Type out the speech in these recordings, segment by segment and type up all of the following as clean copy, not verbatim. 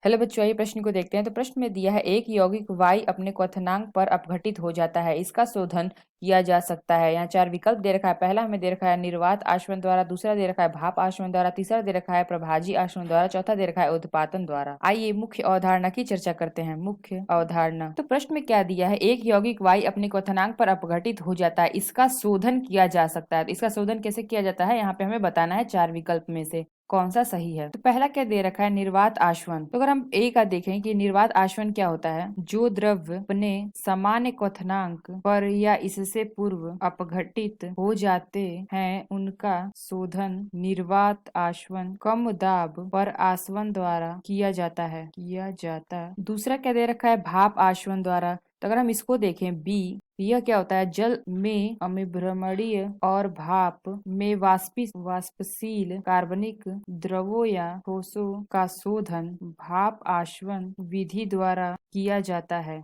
Hello बच्चों, आइए प्रश्न को देखते हैं। तो प्रश्न में दिया है एक यौगिक y अपने क्वथनांक पर अपघटित हो जाता है, इसका शोधन किया जा सकता है। यहाँ चार विकल्प दे रखा है। पहला हमें दे रखा है निर्वात आचरण द्वारा, दूसरा दे रखा है भाप आचरण द्वारा, तीसरा दे रखा है प्रभाजी आचरण द्वारा, चौथा दे रखा है उत्पादन द्वारा। आइए मुख्य अवधारणा की चर्चा करते हैं। मुख्य अवधारणा, तो प्रश्न में क्या दिया है, एक यौगिक y अपने क्वथनांक पर अपघटित हो जाता है, इसका शोधन किया जा सकता है। तो इसका शोधन कैसे किया जाता है, यहाँ पे हमें बताना है चार विकल्प में से कौन सा सही है। तो पहला क्या दे रखा है, निर्वात आश्वन। तो अगर हम ए का देखें कि निर्वात आश्वन क्या होता है, जो द्रव्य अपने सामान्य क्वथनांक पर या इससे पूर्व अपघटित हो जाते हैं उनका शोधन निर्वात आश्वन कम दाब पर आसवन द्वारा किया जाता। दूसरा क्या दे रखा है, भाप आश्वन द्वारा। तो अगर हम इसको देखें बी, यह क्या होता है, जल में अम्लभ्रमणीय और भाप में वाष्पशील कार्बनिक द्रवों या ठोसों का शोधन भाप आश्वन विधि द्वारा किया जाता है।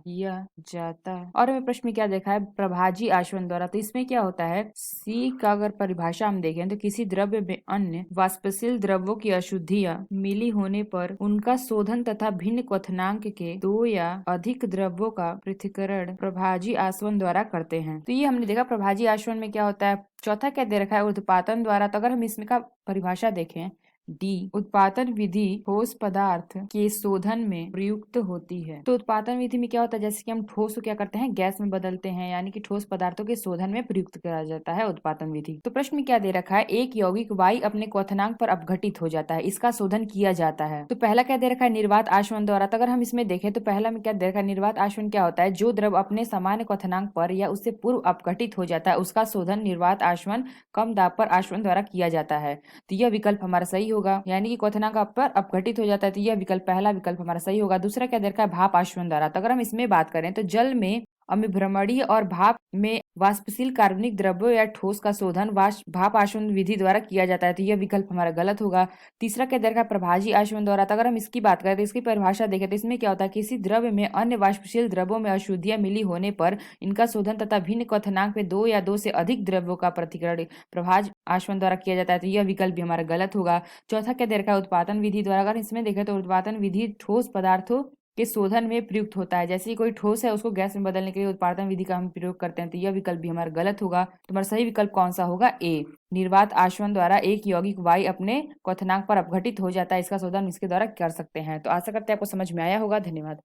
और हमें प्रश्न में क्या देखा है, प्रभाजी आश्वन द्वारा। तो इसमें क्या होता है, सी का अगर परिभाषा हम देखें तो किसी द्रव्य में अन्य वाष्पशील द्रव्यों की अशुद्धियां मिली होने पर उनका शोधन तथा भिन्न क्वथनांक के दो या अधिक द्रव्यों का पृथक्करण प्रभाजी आसवन द्वारा करते हैं। तो ये हमने देखा प्रभाजी आसवन में क्या होता है। चौथा क्या दे रखा है, उत्पादन द्वारा। तो अगर हम इसमें का परिभाषा देखें, डी, उत्पादन विधि ठोस पदार्थ के शोधन में प्रयुक्त होती है। तो उत्पादन विधि में क्या होता है, जैसे कि हम ठोस को क्या करते हैं, गैस में बदलते हैं, यानी कि ठोस पदार्थों के शोधन में प्रयुक्त करा जाता है उत्पादन विधि। तो प्रश्न में क्या दे रखा है, एक यौगिक वाई अपने क्वथनांक पर अपघटित हो जाता है, इसका शोधन किया जाता है। तो पहला क्या दे रखा है, निर्वात आश्वन द्वारा। तो अगर हम इसमें देखें तो पहला में क्या दे रखा है, निर्वात आश्वन क्या होता है, जो द्रव अपने सामान्य क्वथनांक पर या उससे पूर्व अपघटित हो जाता है उसका शोधन निर्वात आश्वन कम दाब पर आश्वन द्वारा किया जाता है। तो यह विकल्प हमारा सही होगा, यानी कि क्वथनांक पर अपघटित हो जाता है। तो यह विकल्प, पहला विकल्प हमारा सही होगा। दूसरा क्या दे रखा है, भाप आश्वन द्वारा। तो अगर हम इसमें बात करें तो जल में अम्लभ्रमणीय और भाप में वाष्पशील कार्बनिक द्रव्यों या ठोस का शोधन भाप आश्वन विधि द्वारा किया जाता है। तो यह विकल्प हमारा गलत होगा। तीसरा क्या दे रखा है, प्रभाजी आश्वन द्वारा। तो अगर हम इसकी बात करें तो इसकी परिभाषा देखें तो इसमें क्या होता है, किसी द्रव्य में अन्य वाष्पशील द्रव्यों में अशुद्धियां मिली होने पर इनका शोधन तथा भिन्न क्वथनांक में दो या दो से अधिक द्रव्यों का पृथक्करण प्रभाज आश्वन द्वारा किया जाता है। तो यह विकल्प भी हमारा गलत होगा। चौथा क्या दे रखा है, उत्पादन विधि द्वारा। अगर इसमें देखें तो उत्पादन विधि ठोस पदार्थों के शोधन में प्रयुक्त होता है, जैसे कोई ठोस है उसको गैस में बदलने के लिए उत्पादन विधि का हम प्रयोग करते हैं। तो यह विकल्प भी हमारा गलत होगा। तुम्हारा सही विकल्प कौन सा होगा, ए, निर्वात आश्वन द्वारा एक यौगिक वाई अपने क्वथनांक पर अपघटित हो जाता है, इसका शोधन इसके द्वारा कर सकते हैं। तो आशा करते हैं आपको समझ में आया होगा। धन्यवाद।